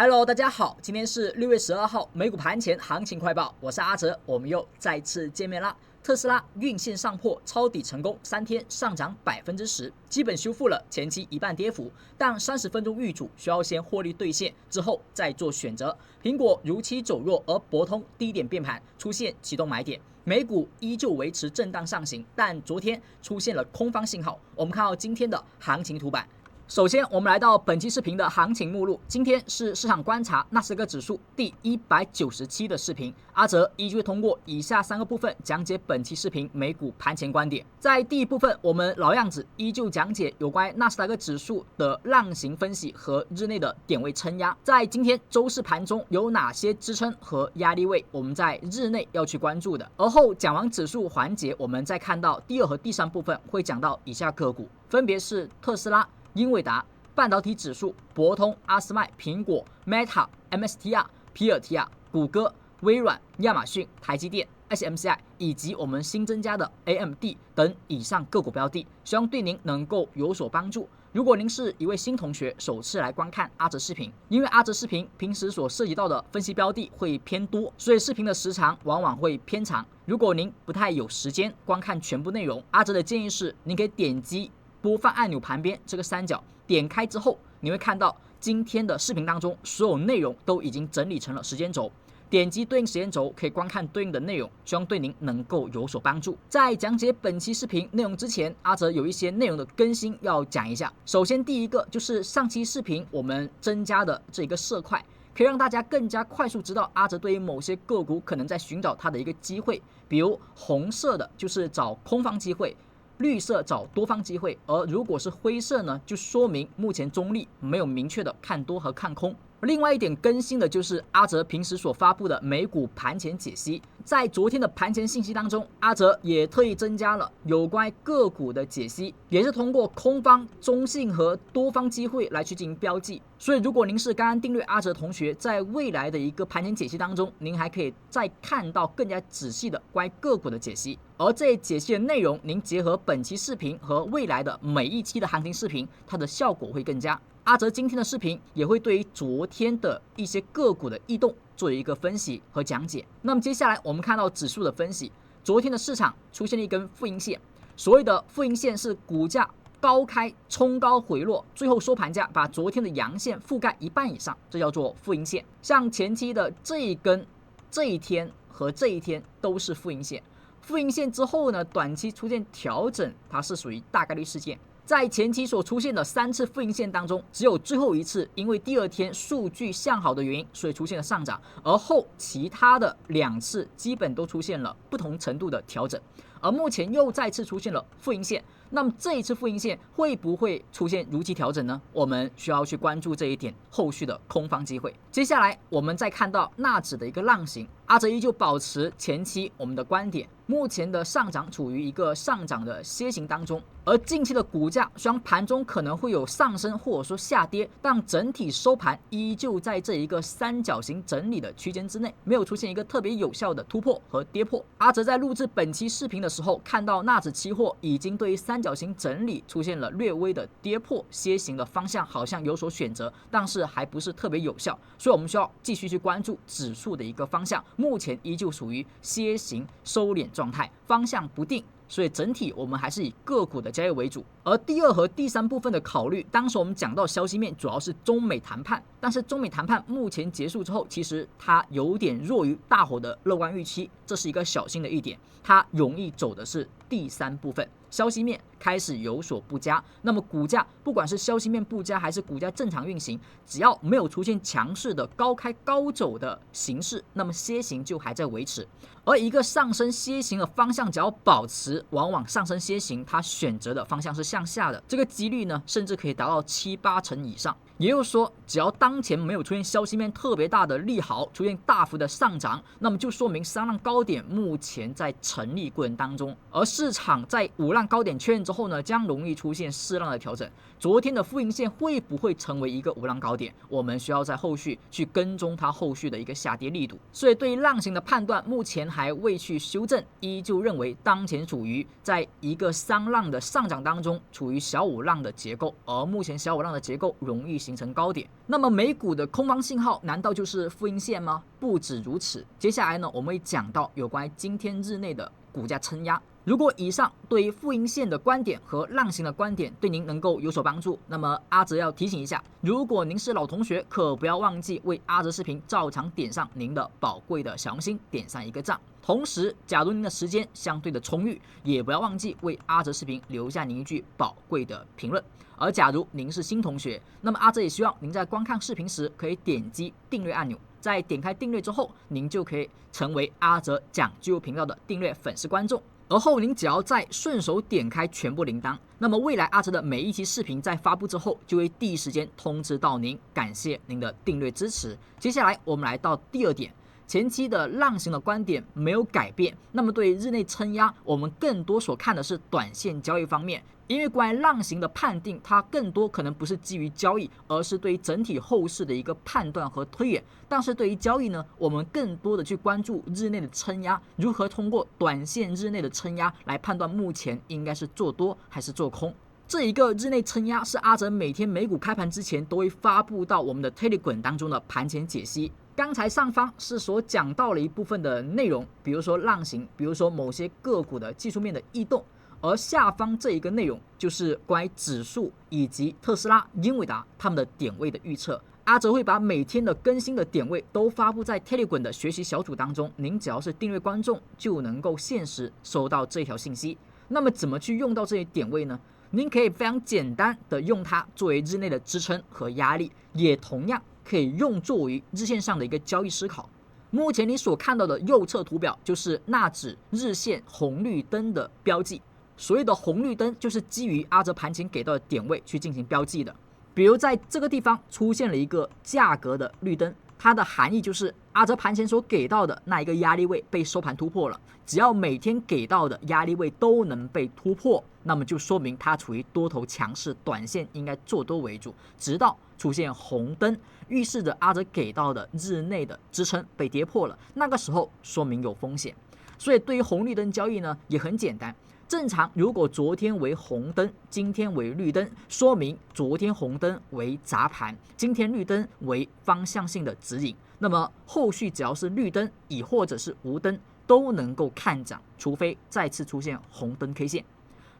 Hello，大家好，今天是6月12号，美股盘前行情快报，我是阿哲，我们又再次见面啦。特斯拉运线上破抄底成功，3天上涨10%，基本修复了前期一半跌幅，但30分钟预主需要先获利兑现，之后再做选择。苹果如期走弱，而博通低点变盘，出现启动买点。美股依旧维持震荡上行，但昨天出现了空方信号。我们看到今天的行情图版。首先，我们来到本期视频的行情目录。今天是市场观察纳斯达克指数第197的视频。阿哲依旧通过以下3个部分讲解本期视频美股盘前观点。在第一部分，我们老样子依旧讲解有关纳斯达克指数的浪形分析和日内的点位撑压。在今天周四盘中有哪些支撑和压力位，我们在日内要去关注的。而后讲完指数环节，我们再看到第2和第3部分会讲到以下个股，分别是特斯拉、英伟达、半导体指数、博通、阿斯麦、苹果、Meta、MSTR、皮尔提亚、谷歌、微软、亚马逊、台积电、SMCI 以及我们新增加的 AMD 等以上个股标的，希望对您能够有所帮助。如果您是一位新同学，首次来观看阿哲视频，因为阿哲视频平时所涉及到的分析标的会偏多，所以视频的时长往往会偏长。如果您不太有时间观看全部内容，阿哲的建议是，您可以点击播放按钮旁边这个三角，点开之后，你会看到今天的视频当中所有内容都已经整理成了时间轴，点击对应时间轴可以观看对应的内容，希望对您能够有所帮助。在讲解本期视频内容之前，阿哲有一些内容的更新要讲一下。首先第一个就是上期视频我们增加的这个色块，可以让大家更加快速知道阿哲对于某些个股可能在寻找它的一个机会，比如红色的就是找空方机会，绿色找多方机会，而如果是灰色呢，就说明目前中立，没有明确的看多和看空。另外一点更新的就是阿哲平时所发布的美股盘前解析，在昨天的盘前信息当中，阿哲也特意增加了有关个股的解析，也是通过空方、中性和多方机会来去进行标记。所以如果您是刚刚订阅阿哲同学，在未来的一个盘前解析当中，您还可以再看到更加仔细的关于个股的解析。而这解析的内容，您结合本期视频和未来的每一期的行情视频，它的效果会更佳。阿哲今天的视频也会对于昨天的一些个股的异动做一个分析和讲解。那么接下来我们看到指数的分析，昨天的市场出现了一根负阴线，所谓的负阴线是股价高开冲高回落，最后收盘价把昨天的阳线覆盖一半以上，这叫做负阴线。像前期的这一根、这一天和这一天都是负阴线。负阴线之后呢，短期出现调整，它是属于大概率事件。在前期所出现的3次负阴线当中，只有最后一次因为第2天数据向好的原因，所以出现了上涨，而后其他的2次基本都出现了不同程度的调整，而目前又再次出现了负阴线。那么这一次负阴线会不会出现如期调整呢？我们需要去关注这一点后续的空方机会。接下来我们再看到纳指的一个浪形，阿哲依旧保持前期我们的观点，目前的上涨处于一个上涨的楔形当中，而近期的股价虽然盘中可能会有上升或者说下跌，但整体收盘依旧在这一个三角形整理的区间之内，没有出现一个特别有效的突破和跌破。阿哲在录制本期视频的时候，看到纳指期货已经对于三角形整理出现了略微的跌破，楔形的方向好像有所选择，但是还不是特别有效，所以我们需要继续去关注指数的一个方向，目前依旧属于楔形收敛状态，方向不定，所以整体我们还是以个股的交易为主。而第2和第3部分的考虑，当时我们讲到消息面主要是中美谈判，但是中美谈判目前结束之后，其实它有点弱于大伙的乐观预期，这是一个小心的一点，它容易走的是第3部分。消息面开始有所不佳，那么股价不管是消息面不佳还是股价正常运行，只要没有出现强势的高开高走的形式，那么楔形就还在维持。而一个上升楔形的方向只要保持，往往上升楔形它选择的方向是向下的，这个几率呢甚至可以达到7-8成以上。也就是说，只要当前没有出现消息面特别大的利好，出现大幅的上涨，那么就说明3浪高点目前在成立过程当中，而市场在5浪高点确认之后呢，将容易出现4浪的调整。昨天的负阴线会不会成为一个5浪高点？我们需要在后续去跟踪它后续的一个下跌力度。所以对于浪形的判断，目前还未去修正，依旧认为当前处于在一个3浪的上涨当中，处于小5浪的结构，而目前小5浪的结构容易形成高点。那么美股的空方信号难道就是负阴线吗？不止如此，接下来呢，我们会讲到有关今天日内的股价撑压。如果以上对于负阴线的观点和浪形的观点对您能够有所帮助，那么阿哲要提醒一下，如果您是老同学，可不要忘记为阿哲视频照常点上您的宝贵的小红心，点上一个赞。同时，假如您的时间相对的充裕，也不要忘记为阿哲视频留下您一句宝贵的评论。而假如您是新同学，那么阿哲也希望您在观看视频时可以点击订阅按钮，在点开订阅之后，您就可以成为阿哲讲具有频道的订阅粉丝观众。而后您只要再顺手点开全部铃铛，那么未来阿哲的每一期视频在发布之后，就会第一时间通知到您，感谢您的订阅支持。接下来我们来到第二点，前期的浪形的观点没有改变，那么对于日内撑压，我们更多所看的是短线交易方面。因为关于浪形的判定，它更多可能不是基于交易，而是对于整体后市的一个判断和推演。但是对于交易呢，我们更多的去关注日内的撑压，如何通过短线日内的撑压来判断目前应该是做多还是做空。这一个日内撑压是阿哲每天美股开盘之前都会发布到我们的 Telegram 当中的盘前解析。刚才上方是所讲到了一部分的内容，比如说浪形，比如说某些个股的技术面的异动。而下方这一个内容就是关于指数以及特斯拉、英伟达他们的点位的预测。阿哲会把每天的更新的点位都发布在 Telegram 的学习小组当中，您只要是订阅观众就能够限时收到这条信息。那么怎么去用到这些点位呢？您可以非常简单的用它作为日内的支撑和压力，也同样可以用作于日线上的一个交易思考。目前你所看到的右侧图表就是纳指日线红绿灯的标记。所谓的红绿灯就是基于阿哲盘前给到的点位去进行标记的。比如在这个地方出现了一个价格的绿灯，它的含义就是阿哲盘前所给到的那一个压力位被收盘突破了。只要每天给到的压力位都能被突破，那么就说明它处于多头强势，短线应该做多为主，直到出现红灯，预示着阿哲给到的日内的支撑被跌破了，那个时候说明有风险。所以对于红绿灯交易呢，也很简单。正常，如果昨天为红灯，今天为绿灯，说明昨天红灯为砸盘，今天绿灯为方向性的指引。那么后续只要是绿灯，亦或者是无灯，都能够看涨，除非再次出现红灯 K 线。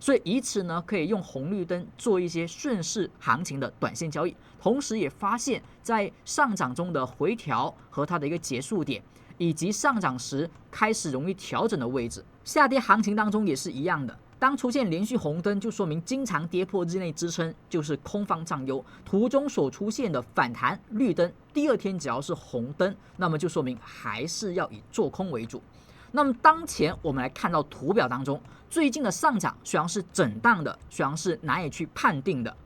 所以以此呢，可以用红绿灯做一些顺势行情的短线交易，同时也发现，在上涨中的回调和它的一个结束点，以及上涨时开始容易调整的位置，下跌行情当中也是一样的。当出现连续红灯，就说明经常跌破日内支撑，就是空方占优。途中所出现的反弹绿灯，第二天只要是红灯，那么就说明还是要以做空为主。那么当前我们来看到图表当中，最近的上涨虽然是震荡的，虽然是难以去判定的，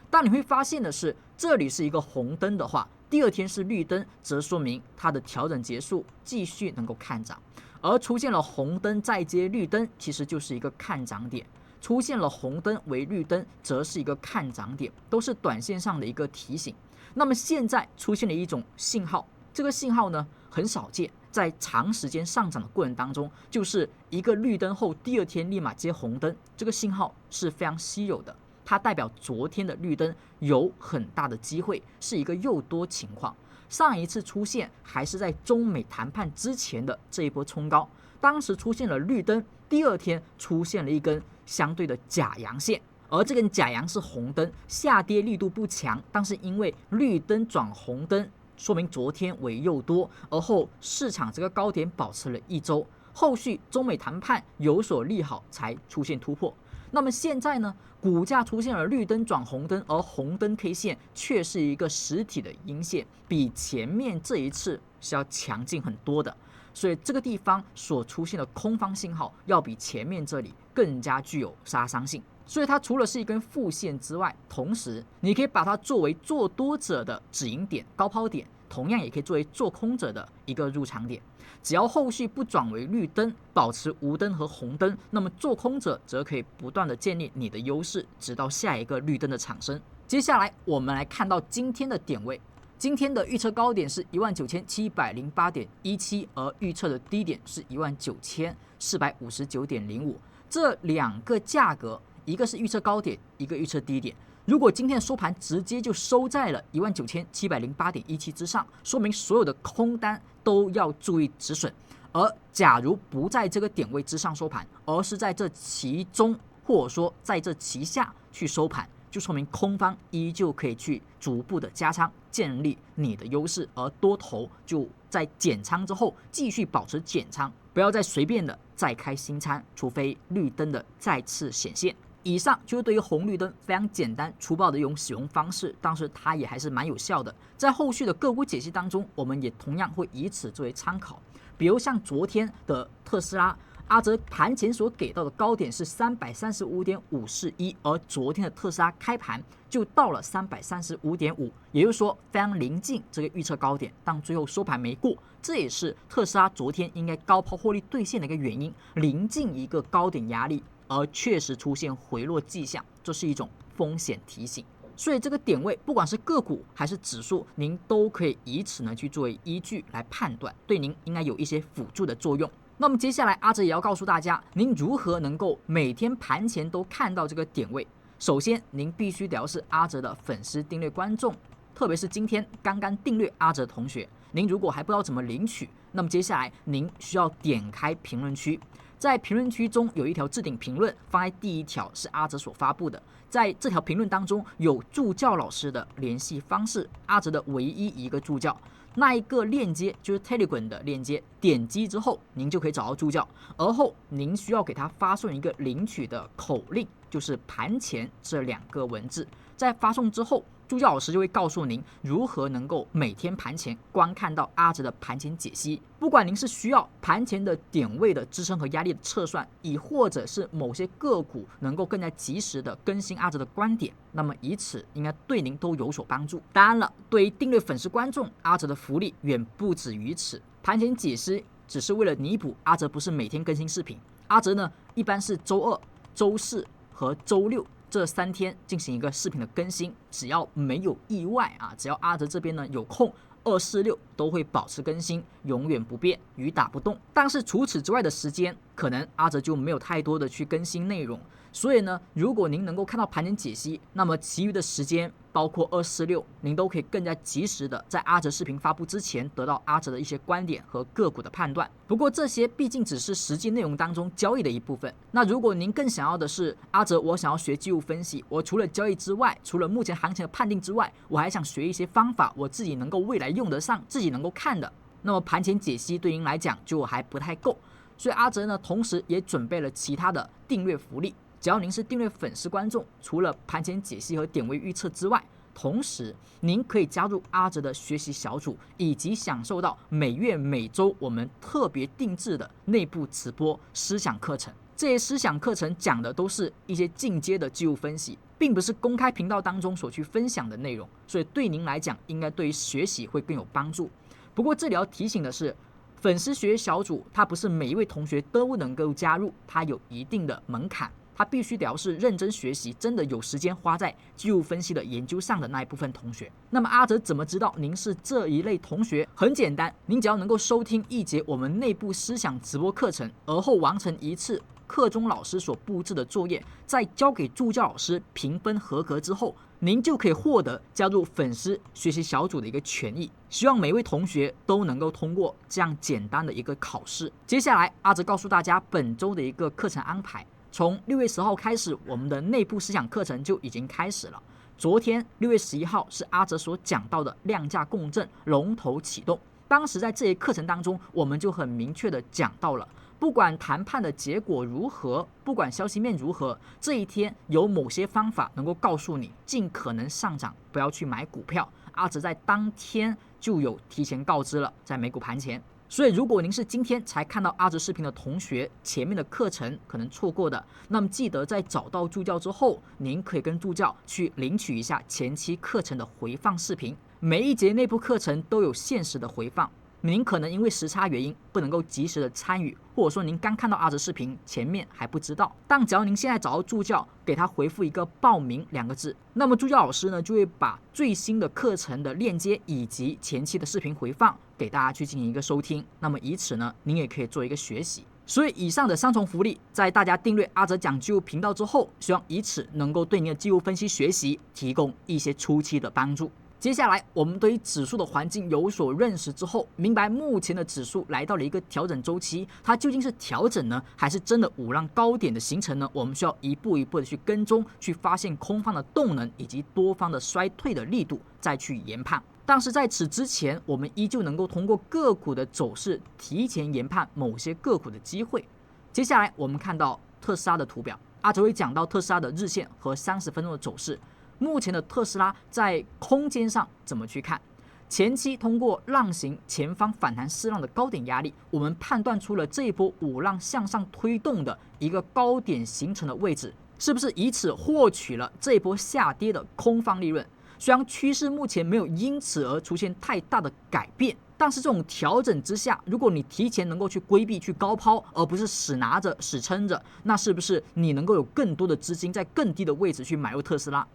但你会发现的是，这里是一个红灯的话，第二天是绿灯，则说明它的调整结束，继续能够看涨。而出现了红灯再接绿灯，其实就是一个看涨点。出现了红灯为绿灯，则是一个看涨点，都是短线上的一个提醒。那么现在出现了一种信号，这个信号呢很少见，在长时间上涨的过程当中，就是一个绿灯后第二天立马接红灯，这个信号是非常稀有的。它代表昨天的绿灯有很大的机会是一个诱多情况。上一次出现还是在中美谈判之前的这一波冲高，当时出现了绿灯，第二天出现了一根相对的假阳线，而这根假阳是红灯，下跌力度不强，但是因为绿灯转红灯，说明昨天为诱多，而后市场这个高点保持了一周，后续中美谈判有所利好才出现突破。那么现在呢，股价出现了绿灯转红灯，而红灯 K 线却是一个实体的阴线，比前面这一次是要强劲很多的。所以这个地方所出现的空方信号，要比前面这里更加具有杀伤性。所以它除了是一根负线之外，同时你可以把它作为做多者的止盈点、高抛点，同样也可以作为做空者的一个入场点。只要后续不转为绿灯，保持无灯和红灯，那么做空者则可以不断的建立你的优势，直到下一个绿灯的产生。接下来我们来看到今天的点位，今天的预测高点是19708.17，而预测的低点是19459.05。这两个价格，一个是预测高点，一个预测低点，如果今天的收盘直接就收在了19708.17之上，说明所有的空单都要注意止损。而假如不在这个点位之上收盘，而是在这其中或者说在这其下去收盘，就说明空方依旧可以去逐步的加仓，建立你的优势，而多头就在减仓之后继续保持减仓，不要再随便的再开新仓，除非绿灯的再次显现。以上就是对于红绿灯非常简单粗暴的一种使用方式，但是它也还是蛮有效的。在后续的个股解析当中，我们也同样会以此作为参考。比如像昨天的特斯拉，阿哲盘前所给到的高点是335.541，而昨天的特斯拉开盘就到了335.5，也就是说非常临近这个预测高点，但最后收盘没过。这也是特斯拉昨天应该高抛获利兑现的一个原因，临近一个高点压力，而确实出现回落迹象，这是一种风险提醒。所以这个点位，不管是个股还是指数，您都可以以此呢去作为依据来判断，对您应该有一些辅助的作用。那么接下来阿哲也要告诉大家，您如何能够每天盘前都看到这个点位。首先，您必须得要是阿哲的粉丝订阅观众，特别是今天刚刚订阅阿哲的同学，您如果还不知道怎么领取，那么接下来您需要点开评论区。在评论区中有一条置顶评论，放在第一条是阿哲所发布的。在这条评论当中有助教老师的联系方式，阿哲的唯一一个助教，那一个链接就是 Telegram 的链接，点击之后您就可以找到助教，而后您需要给他发送一个领取的口令，就是盘前这2个文字。在发送之后，助教老师就会告诉您如何能够每天盘前观看到阿哲的盘前解析。不管您是需要盘前的点位的支撑和压力的测算，亦或者是某些个股能够更加及时的更新阿哲的观点，那么以此应该对您都有所帮助。当然了，对于订阅粉丝观众，阿哲的福利远不止于此。盘前解析只是为了弥补阿哲不是每天更新视频，阿哲呢一般是周2、周4和周6这3天进行一个视频的更新，只要没有意外啊，只要阿哲这边呢有空，246都会保持更新，永远不变，雨打不动。但是除此之外的时间，可能阿哲就没有太多的去更新内容。所以呢，如果您能够看到盘前解析，那么其余的时间，包括246，您都可以更加及时的在阿哲视频发布之前得到阿哲的一些观点和个股的判断。不过这些毕竟只是实际内容当中交易的一部分。那如果您更想要的是阿哲，我想要学技术分析，我除了交易之外，除了目前行情的判定之外，我还想学一些方法，我自己能够未来用得上，自己能够看的。那么盘前解析对您来讲就还不太够。所以阿哲呢，同时也准备了其他的订阅福利。只要您是订阅粉丝观众，除了盘前解析和点位预测之外，同时您可以加入阿哲的学习小组，以及享受到每月每周我们特别定制的内部直播思想课程。这些思想课程讲的都是一些进阶的技术分析，并不是公开频道当中所去分享的内容，所以对您来讲应该对于学习会更有帮助。不过这里要提醒的是，粉丝学习小组它不是每一位同学都能够加入，它有一定的门槛，他必须得要是认真学习，真的有时间花在技术分析的研究上的那一部分同学。那么阿哲怎么知道您是这一类同学？很简单，您只要能够收听一节我们内部思想直播课程，而后完成一次课中老师所布置的作业，再交给助教老师评分合格之后，您就可以获得加入粉丝学习小组的一个权益。希望每位同学都能够通过这样简单的一个考试。接下来阿哲告诉大家本周的一个课程安排。从6月10号开始，我们的内部思想课程就已经开始了。昨天6月11号是阿哲所讲到的量价共振龙头启动。当时在这一课程当中，我们就很明确的讲到了，不管谈判的结果如何，不管消息面如何，这一天有某些方法能够告诉你尽可能上涨，不要去买股票。阿哲在当天就有提前告知了，在美股盘前。所以如果您是今天才看到阿哲视频的同学，前面的课程可能错过的，那么记得在找到助教之后，您可以跟助教去领取一下前期课程的回放视频。每一节内部课程都有限时的回放，您可能因为时差原因不能够及时的参与，或者说您刚看到阿哲视频前面还不知道，但只要您现在找到助教，给他回复一个报名2个字，那么助教老师呢就会把最新的课程的链接以及前期的视频回放给大家去进行一个收听。那么以此呢，您也可以做一个学习。所以以上的3重福利，在大家订阅阿哲讲技术频道之后，希望以此能够对您的技术分析学习提供一些初期的帮助。接下来，我们对于指数的环境有所认识之后，明白目前的指数来到了一个调整周期，它究竟是调整呢，还是真的五浪高点的形成呢？我们需要一步一步的去跟踪，去发现空方的动能以及多方的衰退的力度，再去研判。但是在此之前，我们依旧能够通过个股的走势提前研判某些个股的机会。接下来，我们看到特斯拉的图表，阿哲会讲到特斯拉的日线和30分钟的走势。目前的特斯拉在空间上怎么去看？前期通过浪形前方反弹4浪的高点压力，我们判断出了这一波5浪向上推动的一个高点形成的位置，是不是以此获取了这一波下跌的空方利润？虽然趋势目前没有因此而出现太大的改变，但是这种调整之下，如果你提前能够去规避、去高抛，而不是死拿着、死撑着，那是不是你能够有更多的资金在更低的位置去买入特斯拉？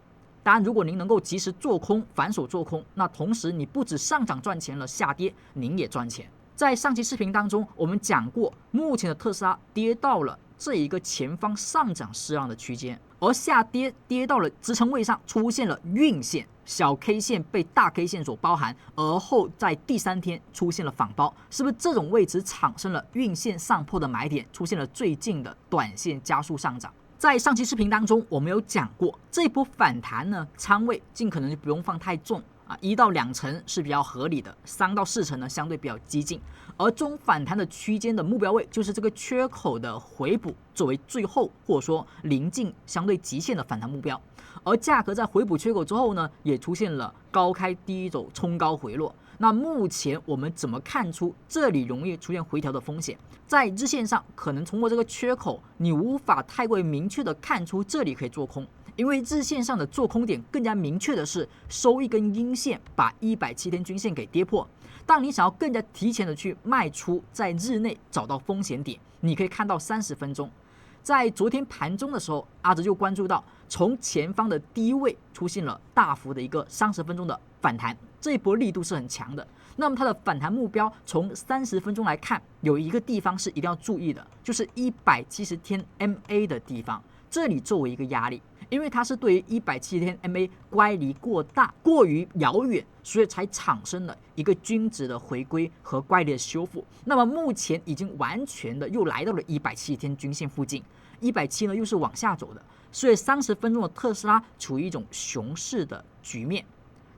当然，如果您能够及时做空、反手做空，那同时你不止上涨赚钱了，下跌您也赚钱。在上期视频当中，我们讲过，目前的特斯拉跌到了这一个前方上涨4浪的区间，而下跌到了支撑位上，出现了晕线，小 K 线被大 K 线所包含，而后在第3天出现了反包，是不是这种位置产生了晕线上破的买点，出现了最近的短线加速上涨？在上期视频当中，我们有讲过，这一波反弹呢，仓位尽可能就不用放太重啊，1到2成是比较合理的，3到4成呢相对比较激进。而中反弹的区间的目标位就是这个缺口的回补，作为最后或者说临近相对极限的反弹目标。而价格在回补缺口之后呢，也出现了高开低走，冲高回落。那目前我们怎么看出这里容易出现回调的风险？在日线上，可能通过这个缺口，你无法太过于明确的看出这里可以做空，因为日线上的做空点更加明确的是收一根阴线，把107天均线给跌破。当你想要更加提前的去卖出，在日内找到风险点，你可以看到30分钟。在昨天盘中的时候，阿哲就关注到，从前方的低位出现了大幅的一个30分钟的反弹，这一波力度是很强的。那么它的反弹目标从30分钟来看，有一个地方是一定要注意的，就是170天 MA 的地方，这里作为一个压力，因为它是对于170天 MA 乖离过大、过于遥远，所以才产生了一个均值的回归和乖离的修复。那么目前已经完全的又来到了170天均线附近，170呢又是往下走的，所以30分钟的特斯拉处于一种熊市的局面。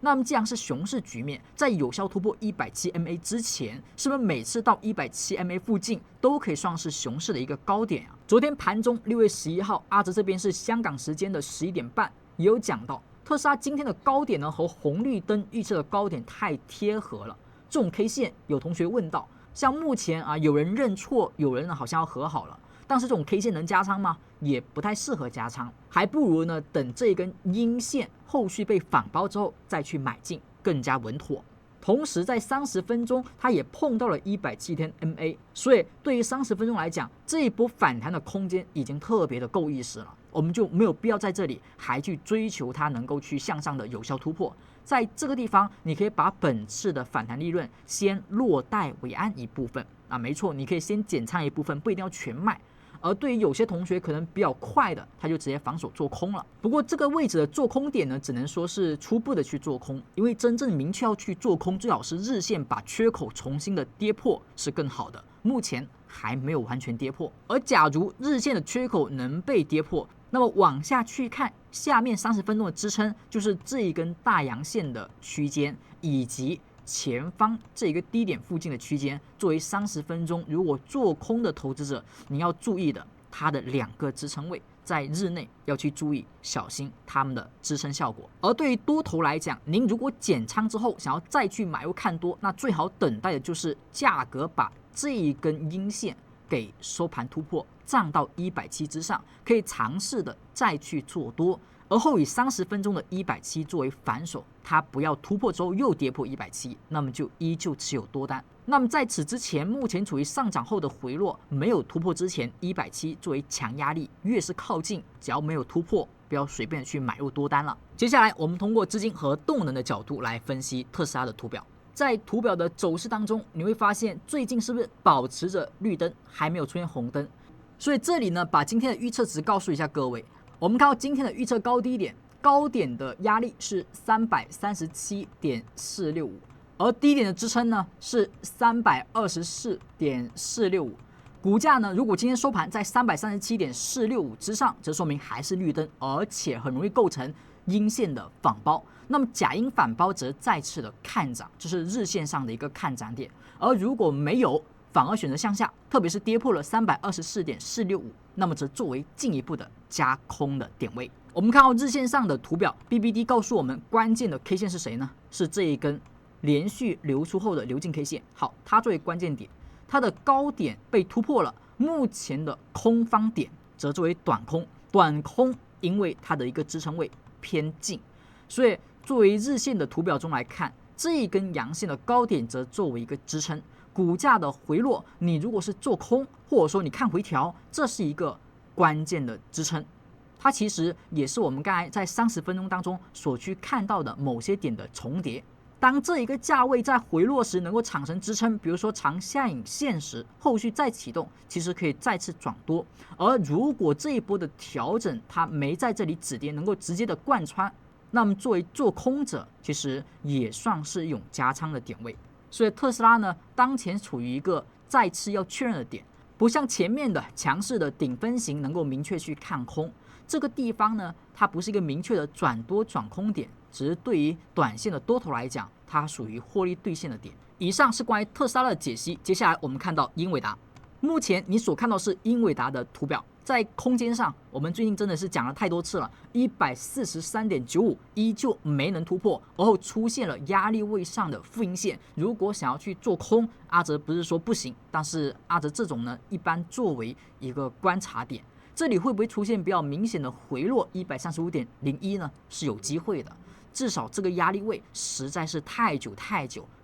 那么既然是熊市局面，在有效突破170 MA 之前，是不是每次到170 MA 附近都可以算是熊市的一个高点啊？昨天盘中6月11号，阿哲这边是香港时间的11点半，也有讲到特斯拉今天的高点呢和红绿灯预测的高点太贴合了。这种 K 线，有同学问到，像目前啊有人认错，有人好像要和好了。但是这种 K 线能加仓吗？也不太适合加仓，还不如呢等这一根阴线后续被反包之后再去买进，更加稳妥。同时在30分钟，它也碰到了170天 MA， 所以对于30分钟来讲，这一波反弹的空间已经特别的够意思了，我们就没有必要在这里还去追求它能够去向上的有效突破。在这个地方，你可以把本次的反弹利润先落袋为安一部分啊，没错，你可以先减仓一部分，不一定要全卖。而对于有些同学可能比较快的，他就直接防守做空了。不过这个位置的做空点呢，只能说是初步的去做空，因为真正明确要去做空，最好是日线把缺口重新的跌破是更好的。目前还没有完全跌破，而假如日线的缺口能被跌破，那么往下去看，下面30分钟的支撑就是这一根大阳线的区间，以及前方这一个低点附近的区间，作为30分钟如果做空的投资者，你要注意的，它的2个支撑位在日内要去注意，小心它们的支撑效果。而对于多头来讲，您如果减仓之后想要再去买入看多，那最好等待的就是价格把这一根阴线给收盘突破，站到170之上，可以尝试的再去做多。而后以30分钟的170作为反手，它不要突破之后又跌破170，那么就依旧持有多单。那么在此之前，目前处于上涨后的回落，没有突破之前，170作为强压力，越是靠近，只要没有突破，不要随便去买入多单了。接下来我们通过资金和动能的角度来分析特斯拉的图表。在图表的走势当中，你会发现最近是不是保持着绿灯，还没有出现红灯？所以这里呢，把今天的预测值告诉一下各位。我们看到今天的预测高低点，高点的压力是337.465，而低点的支撑呢是324.465。股价呢，如果今天收盘在337.465之上，则说明还是绿灯，而且很容易构成阴线的仿包。那么假阴反包则再次的看涨，这是日线上的一个看涨点。而如果没有，反而选择向下，特别是跌破了324.465，那么则作为进一步的加空的点位。我们看到日线上的图表 ，BBD 告诉我们关键的 K 线是谁呢？是这一根连续流出后的流进 K 线。好，它作为关键点，它的高点被突破了，目前的空方点则作为短空。短空因为它的一个支撑位偏近，所以作为日线的图表中来看，这一根阳线的高点则作为一个支撑。股价的回落，你如果是做空，或者说你看回调，这是一个关键的支撑。它其实也是我们刚才在30分钟当中所去看到的某些点的重叠。当这一个价位在回落时能够产生支撑，比如说长下影线时，后续再启动，其实可以再次转多。而如果这一波的调整它没在这里止跌，能够直接的贯穿，那么作为做空者，其实也算是一种加仓的点位。所以特斯拉呢，当前处于一个再次要确认的点，不像前面的强势的顶分型能够明确去看空。这个地方呢，它不是一个明确的转多转空点，只是对于短线的多头来讲，它属于获利兑现的点。以上是关于特斯拉的解析，接下来我们看到英伟达。目前你所看到是英伟达的图表，在空间上，我们最近真的是讲了太多次了，143.95依旧没能突破，而后出现了压力位上的负阴线。如果想要去做空，阿哲不是说不行，但是阿哲这种呢，一般作为一个观察点，这里会不会出现比较明显的回落135.01呢？是有机会的，至少这个压力位实在是太久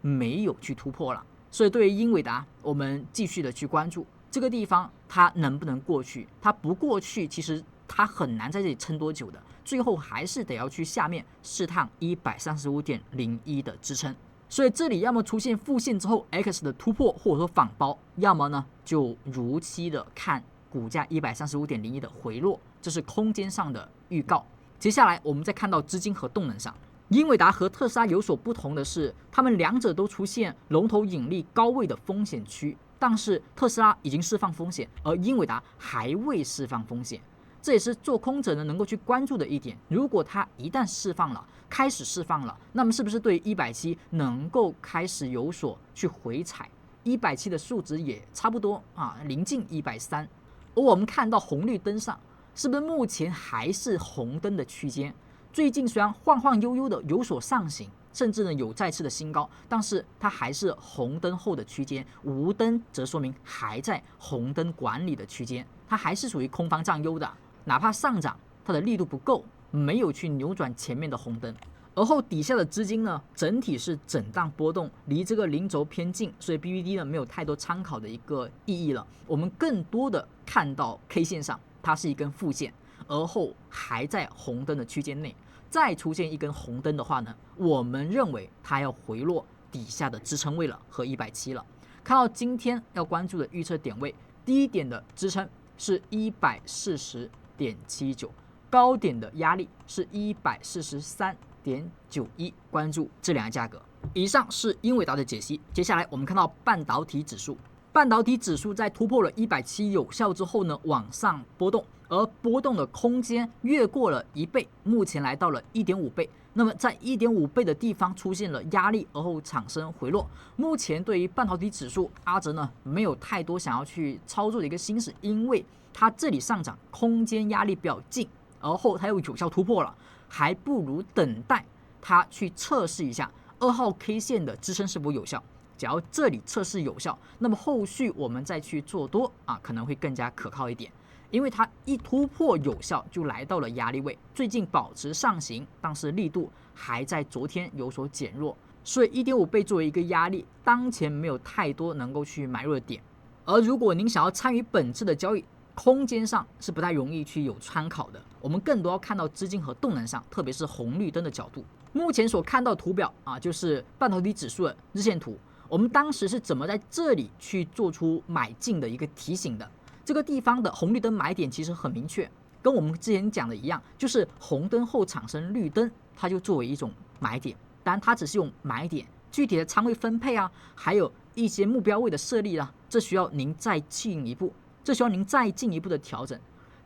没有去突破了。所以对于英伟达，我们继续的去关注这个地方，它能不能过去？它不过去，其实它很难在这里撑多久的，最后还是得要去下面试探135.01的支撑。所以这里要么出现负线之后 X 的突破，或者说反包，要么呢就如期的看股价135.01的回落，这是空间上的预告。接下来我们再看到资金和动能上。英伟达和特斯拉有所不同的是，他们两者都出现龙头引力高位的风险区，但是特斯拉已经释放风险，而英伟达还未释放风险，这也是做空者呢能够去关注的一点。如果它一旦释放了，开始释放了，那么是不是对于170能够开始有所去回踩？170的数值也差不多临近130，而我们看到红绿灯上，是不是目前还是红灯的区间？最近虽然晃晃悠悠的有所上行，甚至呢有再次的新高，但是它还是红灯后的区间，无灯则说明还在红灯管理的区间，它还是属于空方占优的，哪怕上涨，它的力度不够，没有去扭转前面的红灯。而后底下的资金呢，整体是震荡波动，离这个零轴偏近，所以 BBD 呢没有太多参考的一个意义了。我们更多的看到 K 线上，它是一根负线，而后还在红灯的区间内。再出现一根红灯的话呢，我们认为它要回落底下的支撑位了，和170了。看到今天要关注的预测点位，低点的支撑是140.79，高点的压力是143.91，关注这两个价格。以上是英伟达的解析，接下来我们看到半导体指数。半导体指数在突破了170有效之后呢，往上波动，而波动的空间越过了1倍，目前来到了1.5倍。那么在1.5倍的地方出现了压力，而后产生回落。目前对于半导体指数，阿哲呢没有太多想要去操作的一个心思，因为它这里上涨空间压力比较近，而后它又有效突破了，还不如等待它去测试一下2号 K 线的支撑是否有效。只要这里测试有效，那么后续我们再去做多可能会更加可靠一点。因为它一突破有效就来到了压力位，最近保持上行，但是力度还在昨天有所减弱，所以1.5倍作为一个压力，当前没有太多能够去买入的点。而如果您想要参与本次的交易，空间上是不太容易去有参考的，我们更多要看到资金和动能上，特别是红绿灯的角度。目前所看到的图表啊，就是半导体指数的日线图。我们当时是怎么在这里去做出买进的一个提醒的？这个地方的红绿灯买点其实很明确，跟我们之前讲的一样，就是红灯后产生绿灯，它就作为一种买点。当然，它只是用买点，具体的仓位分配啊，还有一些目标位的设立啊，这需要您再进一步的调整。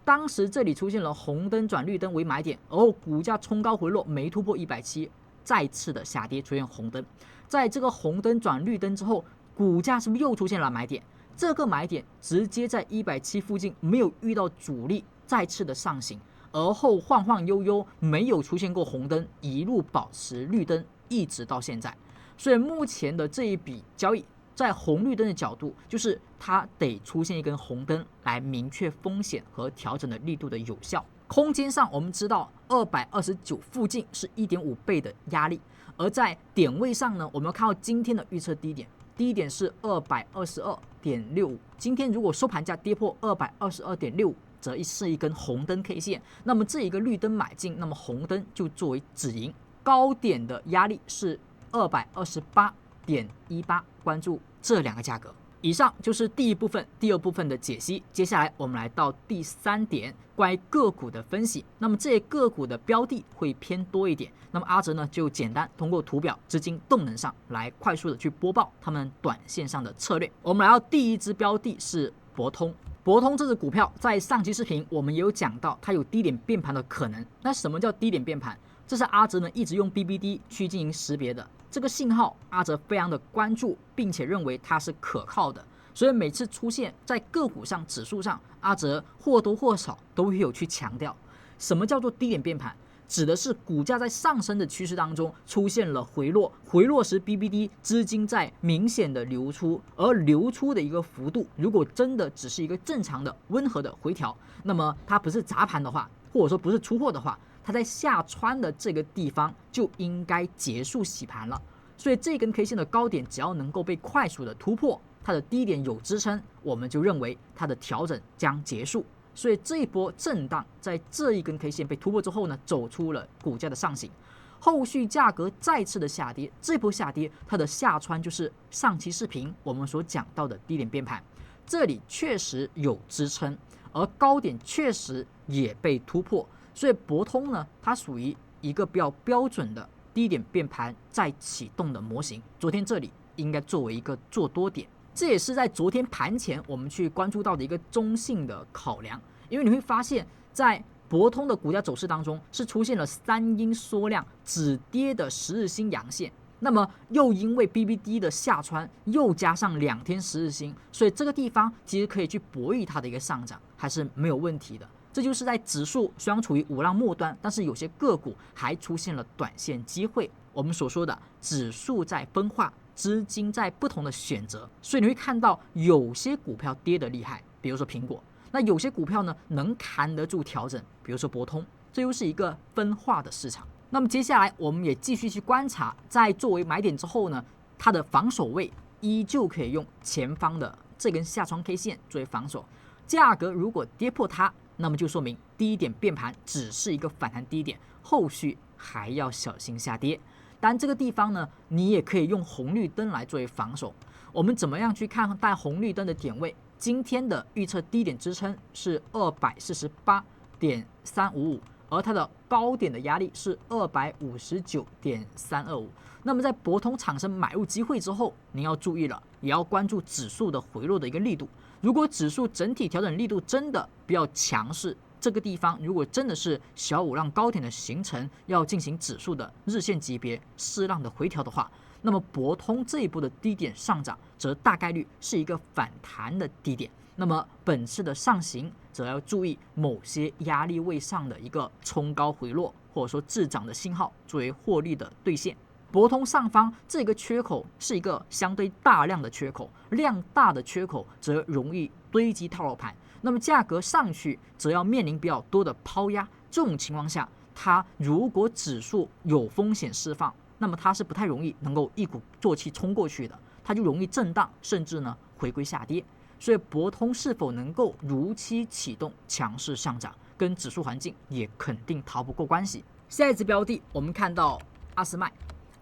当时这里出现了红灯转绿灯为买点，而后股价冲高回落，没突破170，再次的下跌，出现红灯。在这个红灯转绿灯之后，股价是不是又出现了买点？这个买点直接在170附近没有遇到阻力，再次的上行，而后晃晃悠悠没有出现过红灯，一路保持绿灯，一直到现在。所以目前的这一笔交易，在红绿灯的角度，就是它得出现一根红灯来明确风险和调整的力度的有效。空间上，我们知道229附近是1.5倍的压力，而在点位上呢，我们要看到今天的预测低点，低点是222.65。今天如果收盘价跌破222.65，则是一根红灯 K 线，那么这一个绿灯买进，那么红灯就作为止盈。高点的压力是228.18，关注这两个价格。以上就是第一部分、第二部分的解析。接下来我们来到第3点，关于个股的分析。那么这些个股的标的会偏多一点。那么阿哲呢，就简单通过图表、资金动能上来快速的去播报他们短线上的策略。我们来到第一支标的是博通。博通这只股票在上期视频我们也有讲到，它有低点变盘的可能。那什么叫低点变盘？这是阿哲呢一直用 BBD 去进行识别的。这个信号阿哲非常的关注，并且认为它是可靠的，所以每次出现在个股上、指数上，阿哲或多或少都会有去强调，什么叫做低点变盘？指的是股价在上升的趋势当中出现了回落，回落时 BBD 资金在明显的流出，而流出的一个幅度，如果真的只是一个正常的温和的回调，那么它不是砸盘的话，或者说不是出货的话，它在下穿的这个地方就应该结束洗盘了。所以这根 K 线的高点只要能够被快速的突破，它的低点有支撑，我们就认为它的调整将结束。所以这一波震荡在这一根 K 线被突破之后呢，走出了股价的上行，后续价格再次的下跌，这波下跌它的下穿就是上期视频我们所讲到的低点变盘，这里确实有支撑，而高点确实也被突破。所以博通呢，它属于一个比较标准的低点变盘再启动的模型。昨天这里应该作为一个做多点，这也是在昨天盘前我们去关注到的一个中性的考量。因为你会发现在博通的股价走势当中是出现了3阴缩量止跌的10日星阳线，那么又因为 BBD 的下穿，又加上2天10日星，所以这个地方其实可以去博弈它的一个上涨，还是没有问题的。这就是在指数虽然处于5浪末端，但是有些个股还出现了短线机会。我们所说的指数在分化，资金在不同的选择，所以你会看到有些股票跌得厉害，比如说苹果，那有些股票呢能扛得住调整，比如说博通，这又是一个分化的市场。那么接下来我们也继续去观察，在作为买点之后呢，它的防守位依旧可以用前方的这根下穿 K 线作为防守，价格如果跌破它，那么就说明低点变盘只是一个反弹低点，后续还要小心下跌。但这个地方呢，你也可以用红绿灯来作为防守。我们怎么样去看待红绿灯的点位？今天的预测低点支撑是248.355，而它的高点的压力是259.325。那么在博通产生买入机会之后，您要注意了，也要关注指数的回落的一个力度。如果指数整体调整力度真的比较强势，这个地方如果真的是小5浪高点的形成，要进行指数的日线级别4浪的回调的话，那么博通这一波的低点上涨，则大概率是一个反弹的低点。那么本次的上行，则要注意某些压力位上的一个冲高回落，或者说滞涨的信号，作为获利的兑现。博通上方这个缺口是一个相对大量的缺口，量大的缺口则容易堆积套牢盘，那么价格上去则要面临比较多的抛压。这种情况下，它如果指数有风险释放，那么它是不太容易能够一鼓作气冲过去的，它就容易震荡，甚至呢回归下跌。所以博通是否能够如期启动强势上涨，跟指数环境也肯定逃不过关系。下一支标的我们看到阿斯麦。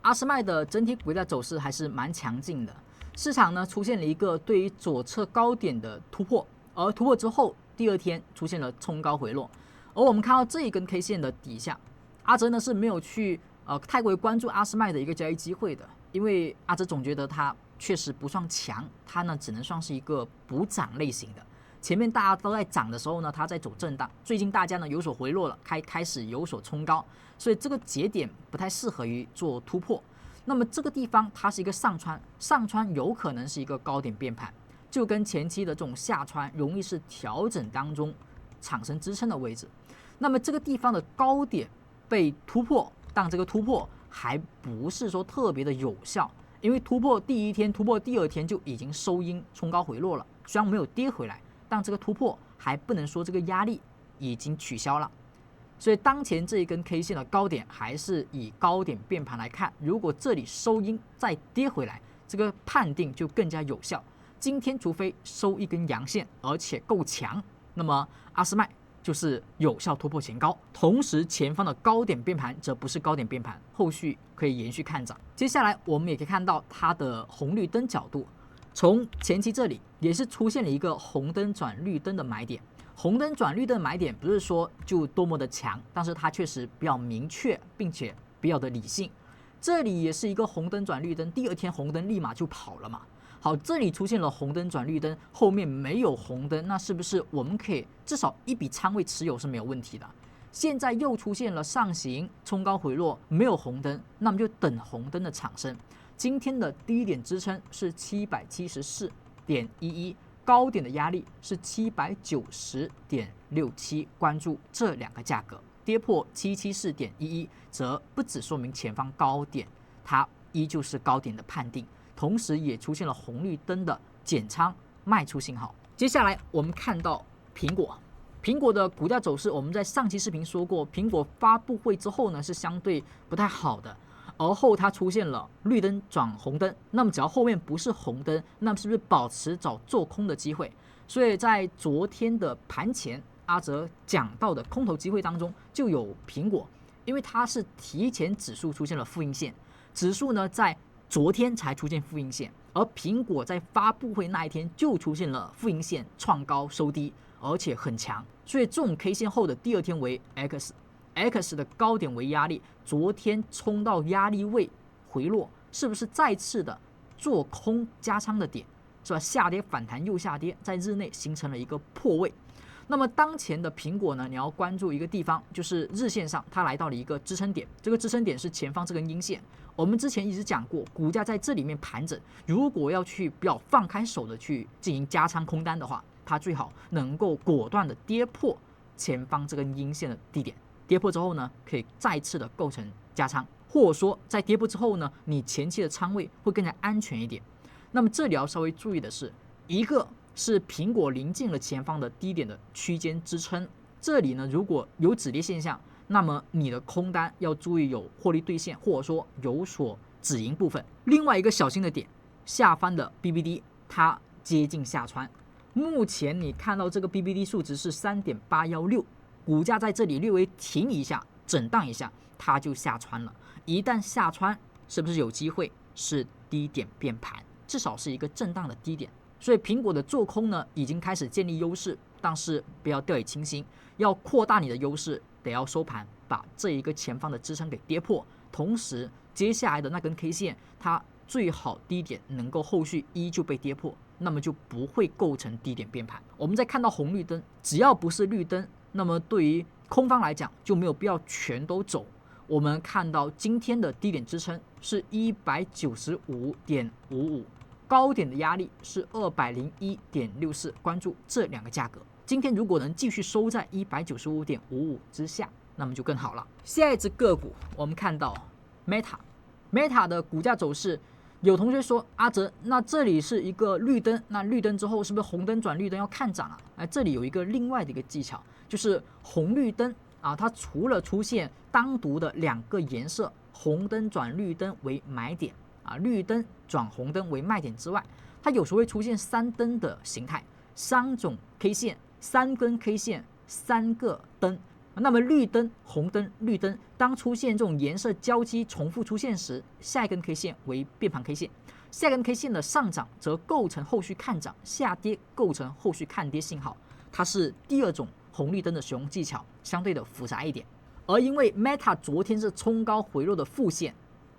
阿斯麦的整体股价走势还是蛮强劲的，市场呢出现了一个对于左侧高点的突破，而突破之后，第二天出现了冲高回落。而我们看到这一根 K 线的底下，阿哲呢是没有去太过于关注阿斯麦的一个交易机会的，因为阿哲总觉得它确实不算强，它呢只能算是一个补涨类型的。前面大家都在涨的时候呢，它在走震荡。最近大家呢有所回落了，开始有所冲高，所以这个节点不太适合于做突破。那么这个地方它是一个上穿有可能是一个高点变盘，就跟前期的这种下穿容易是调整当中产生支撑的位置。那么这个地方的高点被突破，但这个突破还不是说特别的有效，因为突破第一天、突破第二天就已经收阴冲高回落了，虽然没有跌回来。但这个突破还不能说这个压力已经取消了，所以当前这一根 K 线的高点还是以高点变盘来看，如果这里收阴再跌回来，这个判定就更加有效。今天除非收一根阳线，而且够强，那么阿斯麦就是有效突破前高，同时前方的高点变盘则不是高点变盘，后续可以延续看涨。接下来我们也可以看到它的红绿灯角度。从前期这里也是出现了一个红灯转绿灯的买点，红灯转绿灯的买点不是说就多么的强，但是它确实比较明确，并且比较的理性。这里也是一个红灯转绿灯，第二天红灯立马就跑了嘛。好，这里出现了红灯转绿灯，后面没有红灯，那是不是我们可以至少一笔仓位持有是没有问题的？现在又出现了上行冲高回落，没有红灯，那么就等红灯的产生。今天的低点支撑是774.11，高点的压力是790.67，关注这两个价格，跌破774.11，则不只说明前方高点它依旧是高点的判定，同时也出现了红绿灯的减仓卖出信号。接下来我们看到苹果的股价走势，我们在上期视频说过，苹果发布会之后呢是相对不太好的。而后它出现了绿灯转红灯，那么只要后面不是红灯，那么是不是保持找做空的机会？所以在昨天的盘前，阿哲讲到的空头机会当中就有苹果，因为它是提前指数出现了负阴线，指数呢在昨天才出现负阴线，而苹果在发布会那一天就出现了负阴线创高收低，而且很强，所以这种 K 线后的第二天为 X 的高点为压力，昨天冲到压力位回落，是不是再次的做空加仓的点，是吧？下跌反弹又下跌，在日内形成了一个破位。那么当前的苹果呢，你要关注一个地方，就是日线上它来到了一个支撑点，这个支撑点是前方这根阴线。我们之前一直讲过，股价在这里面盘整，如果要去比较放开手的去进行加仓空单的话，它最好能够果断的跌破前方这根阴线的低点。跌破之后呢，可以再次的构成加仓，或者说在跌破之后呢，你前期的仓位会更加安全一点。那么这里要稍微注意的是，一个是苹果临近了前方的低点的区间支撑，这里呢如果有止跌现象，那么你的空单要注意有获利兑现，或者说有所止盈部分。另外一个小心的点，下方的 BBD 它接近下穿，目前你看到这个 BBD 数值是 3.816。股价在这里略微停一下，震荡一下，它就下穿了。一旦下穿，是不是有机会是低点变盘？至少是一个震荡的低点。所以苹果的做空呢，已经开始建立优势，但是不要掉以轻心，要扩大你的优势，得要收盘把这一个前方的支撑给跌破，同时接下来的那根 K 线，它最好低点能够后续依旧被跌破，那么就不会构成低点变盘。我们再看到红绿灯，只要不是绿灯，那么对于空方来讲就没有必要全都走。我们看到今天的低点支撑是 195.55， 高点的压力是 201.64， 关注这两个价格。今天如果能继续收在 195.55 之下，那么就更好了。下一只个股我们看到 Meta 的股价走势，有同学说阿哲，那这里是一个绿灯，那绿灯之后是不是红灯转绿灯要看涨啊？这里有一个另外的一个技巧，就是红绿灯啊，它除了出现单独的两个颜色，红灯转绿灯为买点啊，绿灯转红灯为卖点之外，它有时候会出现三灯的形态，三种 K 线，三根 K 线，三个灯。那么绿灯、红灯、绿灯，当出现这种颜色交击重复出现时，下一根 K 线为变盘 K 线，下一根 K 线的上涨则构成后续看涨，下跌构成后续看跌信号。它是第二种红绿灯的使用技巧，相对的复杂一点。而因为 Meta 昨天是冲高回落的副线，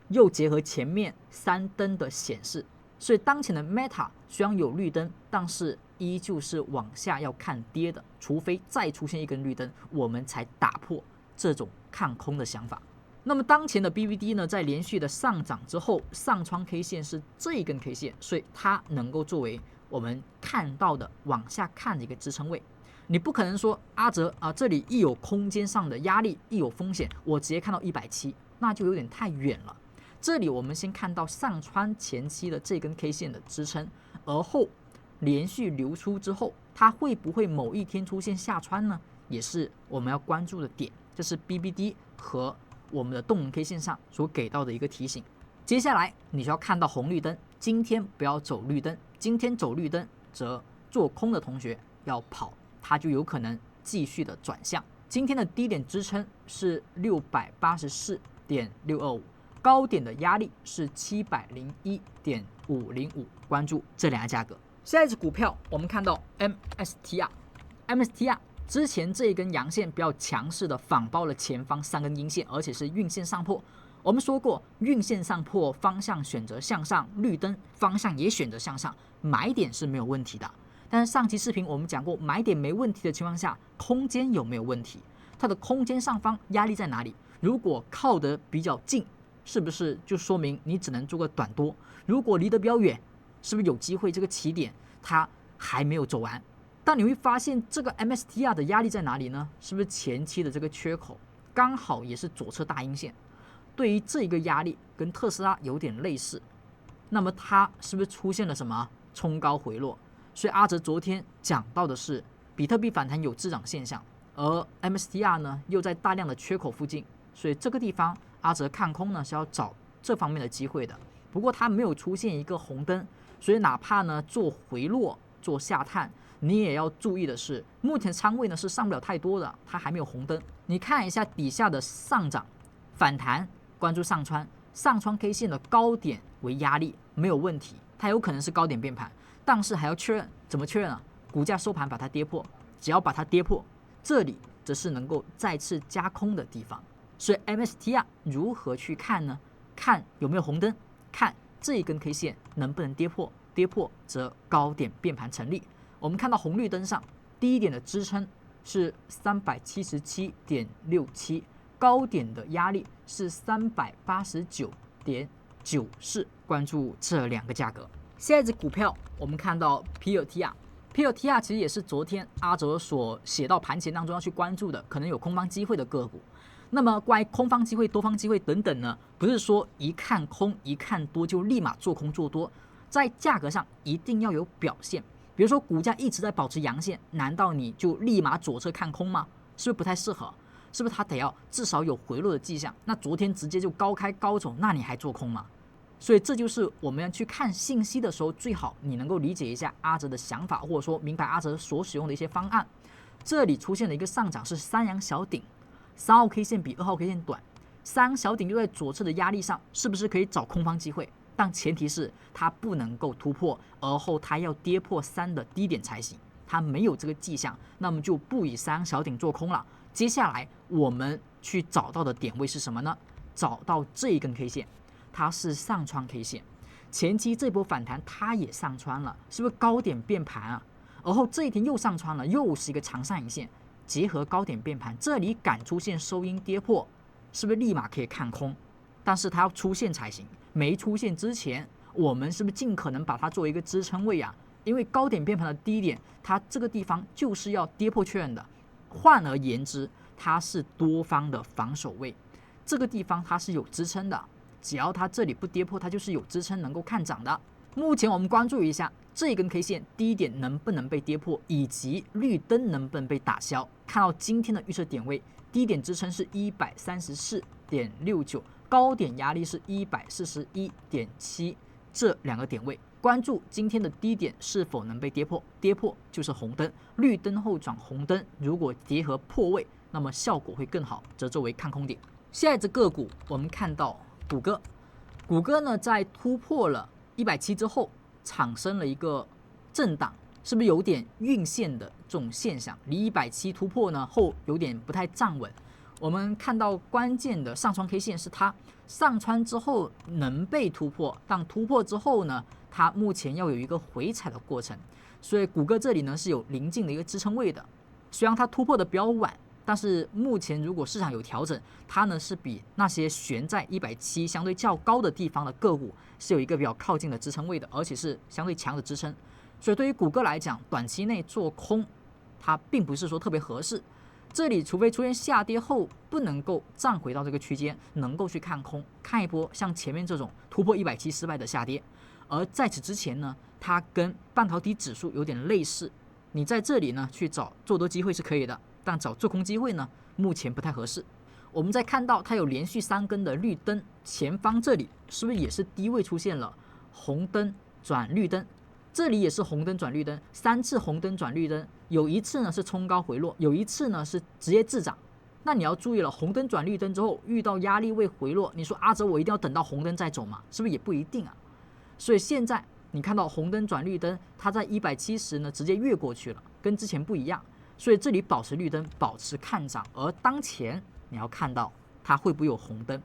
又结合前面3灯的显示，所以当前的 Meta 虽然有绿灯，但是依旧是往下要看跌的，除非再出现一根绿灯，我们才打破这种看空的想法。那么当前的 BVD 呢，在连续的上涨之后，上穿 K 线是这一根 K 线，所以它能够作为我们看到的往下看的一个支撑位。你不可能说阿哲这里一有空间上的压力，一有风险，我直接看到170，那就有点太远了。这里我们先看到上穿前期的这根 K 线的支撑，而后连续流出之后，它会不会某一天出现下穿呢？也是我们要关注的点。这是 BBD 和我们的动能 K 线上所给到的一个提醒。接下来你就要看到红绿灯，今天不要走绿灯，今天走绿灯则做空的同学要跑，它就有可能继续的转向。今天的低点支撑是684.625，高点的压力是701.505，关注这两个价格。下一只股票我们看到 MSTR 之前这一根阳线比较强势的仿包了前方3根阴线，而且是晕线上破。我们说过，晕线上破方向选择向上，绿灯方向也选择向上，买点是没有问题的。但是上期视频我们讲过，买点没问题的情况下，空间有没有问题？它的空间上方压力在哪里？如果靠得比较近，是不是就说明你只能做个短多？如果离得比较远，是不是有机会这个起点它还没有走完？但你会发现这个 MSTR 的压力在哪里呢？是不是前期的这个缺口刚好也是左侧大阴线？对于这一个压力跟特斯拉有点类似，那么它是不是出现了什么冲高回落？所以阿哲昨天讲到的是比特币反弹有滞涨现象，而 MSTR 呢又在大量的缺口附近，所以这个地方阿哲看空呢是要找这方面的机会的。不过它没有出现一个红灯，所以哪怕呢做回落做下探，你也要注意的是，目前仓位呢是上不了太多的，它还没有红灯。你看一下底下的上涨反弹，关注上穿 K 线的高点为压力没有问题，它有可能是高点变盘，但是还要确认，怎么确认啊？股价收盘把它跌破，只要把它跌破，这里则是能够再次加空的地方。所以 MSTR 如何去看呢？看有没有红灯，看这一根 K 线能不能跌破，跌破则高点变盘成立。我们看到红绿灯上第一点的支撑是377.67，高点的压力是389.94，关注这两个价格。下一只股票我们看到 PLTR 其实也是昨天阿哲所写到盘前当中要去关注的，可能有空方机会的个股。那么关于空方机会、多方机会等等呢，不是说一看空一看多就立马做空做多，在价格上一定要有表现。比如说股价一直在保持阳线，难道你就立马左侧看空吗？是不是不太适合？是不是它得要至少有回落的迹象？那昨天直接就高开高走，那你还做空吗？所以这就是我们要去看信息的时候，最好你能够理解一下阿哲的想法，或者说明白阿哲所使用的一些方案。这里出现了一个上涨是三阳小顶，3号 K 线比2号 K 线短，3阳小顶就在左侧的压力上，是不是可以找空方机会？但前提是它不能够突破，而后它要跌破3的低点才行。它没有这个迹象，那么就不以3阳小顶做空了。接下来我们去找到的点位是什么呢？找到这一根 K 线，它是上穿 K 线，前期这波反弹它也上穿了，是不是高点变盘啊？而后这一天又上穿了，又是一个长上影线，结合高点变盘，这里敢出现收阴跌破，是不是立马可以看空？但是它要出现才行，没出现之前，我们是不是尽可能把它作为一个支撑位啊？因为高点变盘的低点，它这个地方就是要跌破确认的。换而言之，它是多方的防守位，这个地方它是有支撑的，只要它这里不跌破，它就是有支撑能够看涨的。目前我们关注一下这根 K 线低点能不能被跌破，以及绿灯能不能被打消。看到今天的预测点位，低点支撑是134.69，高点压力是141.7，这两个点位。关注今天的低点是否能被跌破，跌破就是红灯，绿灯后转红灯，如果结合破位，那么效果会更好，则作为看空点。下一只个股我们看到谷歌，谷歌呢在突破了170之后，产生了一个震荡，是不是有点晕线的这种现象？离170突破呢后有点不太站稳。我们看到关键的上穿 K 线是它上穿之后能被突破，但突破之后呢，它目前要有一个回踩的过程，所以谷歌这里呢是有临近的一个支撑位的。虽然它突破的比较晚，但是目前如果市场有调整，它呢是比那些悬在170相对较高的地方的个股是有一个比较靠近的支撑位的，而且是相对强的支撑。所以对于谷歌来讲，短期内做空它并不是说特别合适。这里除非出现下跌后不能够站回到这个区间，能够去看空，看一波像前面这种突破170失败的下跌。而在此之前呢，它跟半导体指数有点类似，你在这里呢去找做多机会是可以的，但找做空机会呢目前不太合适。我们再看到它有连续3根的绿灯，前方这里是不是也是低位出现了红灯转绿灯？这里也是红灯转绿灯，3次红灯转绿灯，有一次呢是冲高回落，有一次呢是直接滞涨。那你要注意了，红灯转绿灯之后遇到压力位回落，你说阿哲我一定要等到红灯再走嘛？是不是也不一定啊？所以现在你看到红灯转绿灯，它在170呢直接越过去了，跟之前不一样。所以这里保持绿灯，保持看涨。而当前你要看到它会不会有红灯？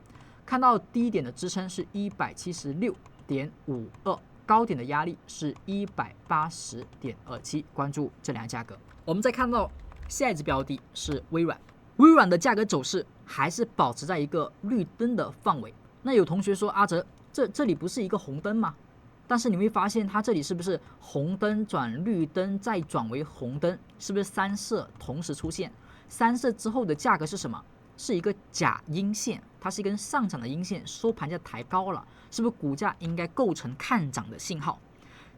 看到低点的支撑是176.52。高点的压力是180.27，关注这两个价格。我们再看到下一只标的是微软，微软的价格走势还是保持在一个绿灯的范围。那有同学说阿哲，这里不是一个红灯吗？但是你会发现它这里是不是红灯转绿灯再转为红灯？是不是3色同时出现？3色之后的价格是什么？是一个假阴线，它是一根上涨的阴线，收盘价抬高了，是不是股价应该构成看涨的信号？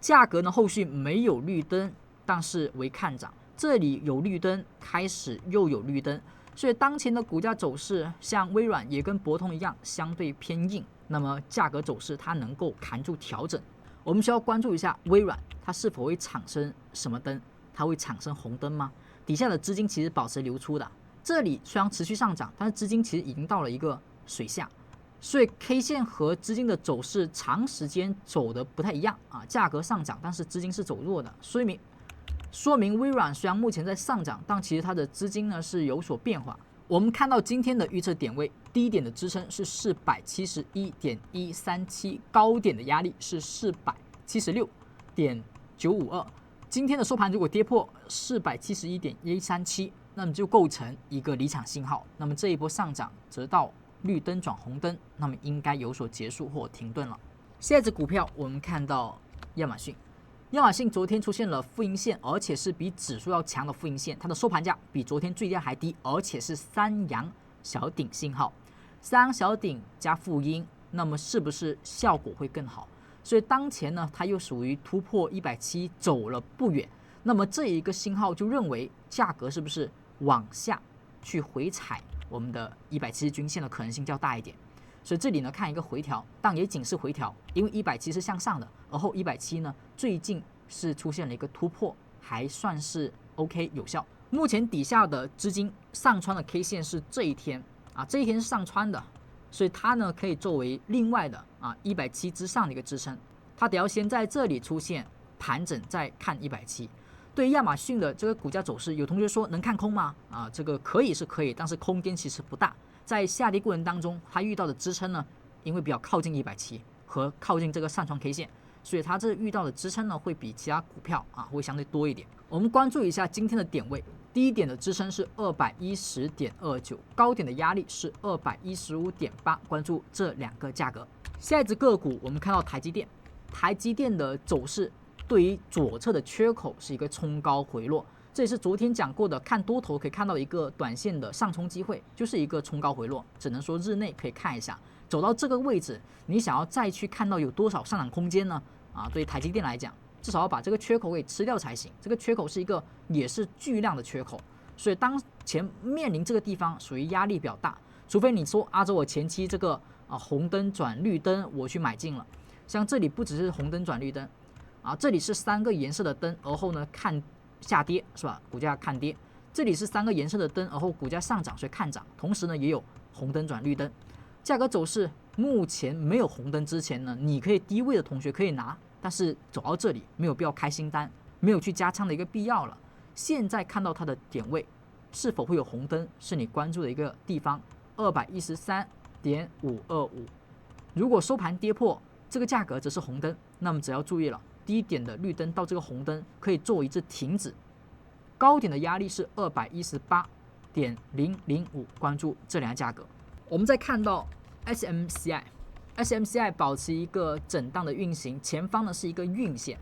价格呢后续没有绿灯，但是为看涨，这里有绿灯，开始又有绿灯，所以当前的股价走势像微软也跟博通一样相对偏硬，那么价格走势它能够扛住调整。我们需要关注一下微软它是否会产生什么灯？它会产生红灯吗？底下的资金其实保持流出的，这里虽然持续上涨，但是资金其实已经到了一个水下，所以 K 线和资金的走势长时间走的不太一样啊，价格上涨，但是资金是走弱的，说明微软虽然目前在上涨，但其实它的资金呢是有所变化。我们看到今天的预测点位，低点的支撑是471.137，高点的压力是476.952。今天的收盘如果跌破471.137，那么就构成一个离场信号，那么这一波上涨则到绿灯转红灯，那么应该有所结束或停顿了。下一只股票我们看到亚马逊，亚马逊昨天出现了负阴线，而且是比指数要强的负阴线，它的收盘价比昨天最低还低，而且是3阳小顶信号，3阳小顶加负阴，那么是不是效果会更好？所以当前呢，它又属于突破170走了不远，那么这一个信号就认为价格是不是往下去回踩我们的170均线的可能性较大一点？所以这里呢看一个回调，但也仅是回调，因为170是向上的，而后170呢最近是出现了一个突破，还算是 OK 有效。目前底下的资金上穿的 K 线是这一天啊，这一天是上穿的，所以它呢可以作为另外的170之上的一个支撑，它得要先在这里出现盘整再看170。对于亚马逊的这个股价走势，有同学说能看空吗？这个可以是可以，但是空间其实不大。在下跌过程当中，它遇到的支撑呢，因为比较靠近170和靠近这个上穿 K 线，所以它这遇到的支撑呢会比其他股票会相对多一点。我们关注一下今天的点位，低点的支撑是210.29，高点的压力是215.8，关注这两个价格。下一只个股我们看到台积电，台积电的走势对于左侧的缺口是一个冲高回落，这也是昨天讲过的，看多头可以看到一个短线的上冲机会，就是一个冲高回落，只能说日内可以看一下，走到这个位置，你想要再去看到有多少上涨空间呢？对于台积电来讲，至少要把这个缺口给吃掉才行。这个缺口是一个也是巨量的缺口，所以当前面临这个地方属于压力比较大，除非你说我前期这个红灯转绿灯我去买进了，像这里不只是红灯转绿灯这里是3个颜色的灯，而后呢看下跌是吧？股价看跌，这里是3个颜色的灯，而后股价上涨，所以看涨。同时呢，也有红灯转绿灯。价格走势目前没有红灯之前呢，你可以低位的同学可以拿，但是走到这里没有必要开新单，没有去加仓的一个必要了。现在看到它的点位是否会有红灯，是你关注的一个地方，213.525。如果收盘跌破这个价格则是红灯，那么只要注意了，低点的绿灯到这个红灯可以做一次停止。高点的压力是218.005，关注这两个价格。我们再看到 SMCI 保持一个震荡的运行，前方呢是一个运线，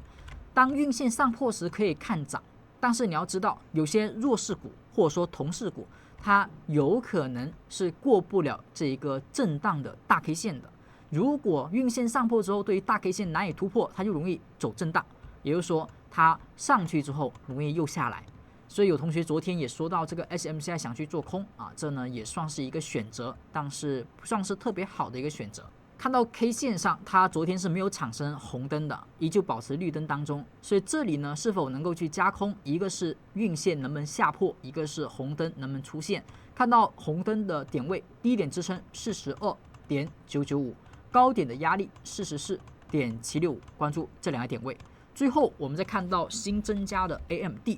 当运线上破时可以看涨，但是你要知道，有些弱势股或者说同势股，它有可能是过不了这一个震荡的大 K 线的。如果运线上破之后，对于大 K 线难以突破，它就容易走震荡，也就是说它上去之后容易又下来。所以有同学昨天也说到这个 SMCI 想去做空啊，这呢也算是一个选择，但是不算是特别好的一个选择。看到 K 线上，它昨天是没有产生红灯的，依旧保持绿灯当中。所以这里呢，是否能够去加空？一个是运线能不能下破，一个是红灯能不能出现。看到红灯的点位，低点支撑42.995，高点的压力44.765，关注这两个点位。最后我们再看到新增加的 AMD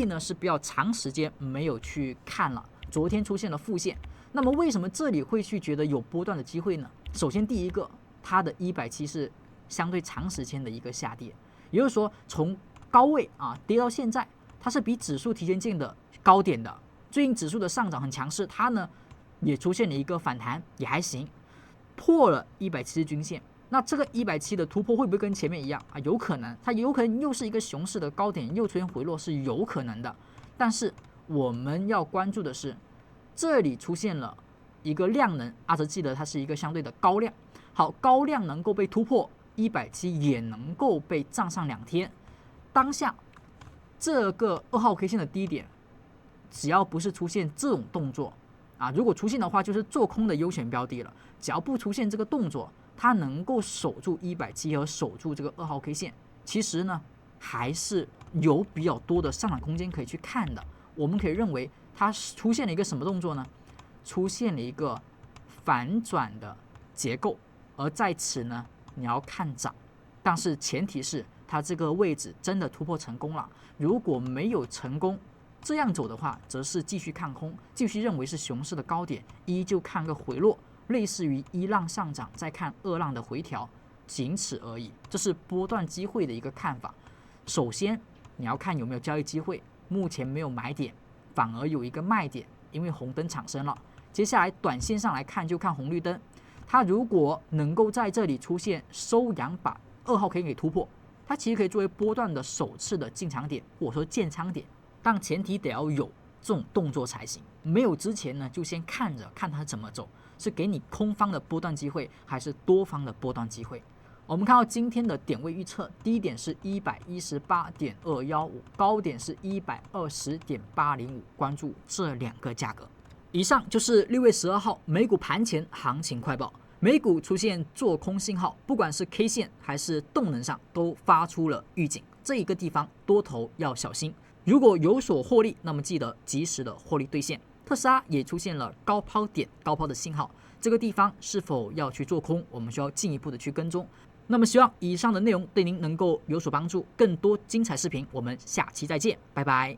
呢是比较长时间没有去看了，昨天出现了负线。那么为什么这里会去觉得有波段的机会呢？首先第一个，它的170是相对长时间的一个下跌，也就是说从高位跌到现在，它是比指数提前见的高点的。最近指数的上涨很强势，它呢也出现了一个反弹，也还行，破了170均线。那这个170的突破会不会跟前面一样有可能，它有可能又是一个熊市的高点，又出现回落是有可能的。但是我们要关注的是，这里出现了一个量能，阿哲记得它是一个相对的高量。好，高量能够被突破，170也能够被站上2天。当下这个2号 K 线的低点，只要不是出现这种动作如果出现的话，就是做空的优选标的了。只要不出现这个动作，它能够守住170和守住这个2号 K 线，其实呢还是有比较多的上涨空间可以去看的。我们可以认为它出现了一个什么动作呢？出现了一个反转的结构，而在此呢你要看涨，但是前提是它这个位置真的突破成功了。如果没有成功，这样走的话，则是继续看空，继续认为是熊市的高点，依旧看个回落，类似于1浪上涨，再看2浪的回调，仅此而已。这是波段机会的一个看法。首先你要看有没有交易机会，目前没有买点，反而有一个卖点，因为红灯产生了。接下来短线上来看，就看红绿灯，它如果能够在这里出现收阳，把2号 K 给突破，它其实可以作为波段的首次的进场点，或者说建仓点，但前提得要有这种动作才行。没有之前呢，就先看着看它怎么走，是给你空方的波段机会，还是多方的波段机会？我们看到今天的点位预测，低点是118.215，高点是120.805，关注这两个价格。以上就是6月12号美股盘前行情快报。美股出现做空信号，不管是 K 线还是动能上都发出了预警，这一个地方多头要小心。如果有所获利，那么记得及时的获利兑现。特斯拉也出现了高抛的信号，这个地方是否要去做空，我们需要进一步的去跟踪。那么希望以上的内容对您能够有所帮助，更多精彩视频我们下期再见，拜拜。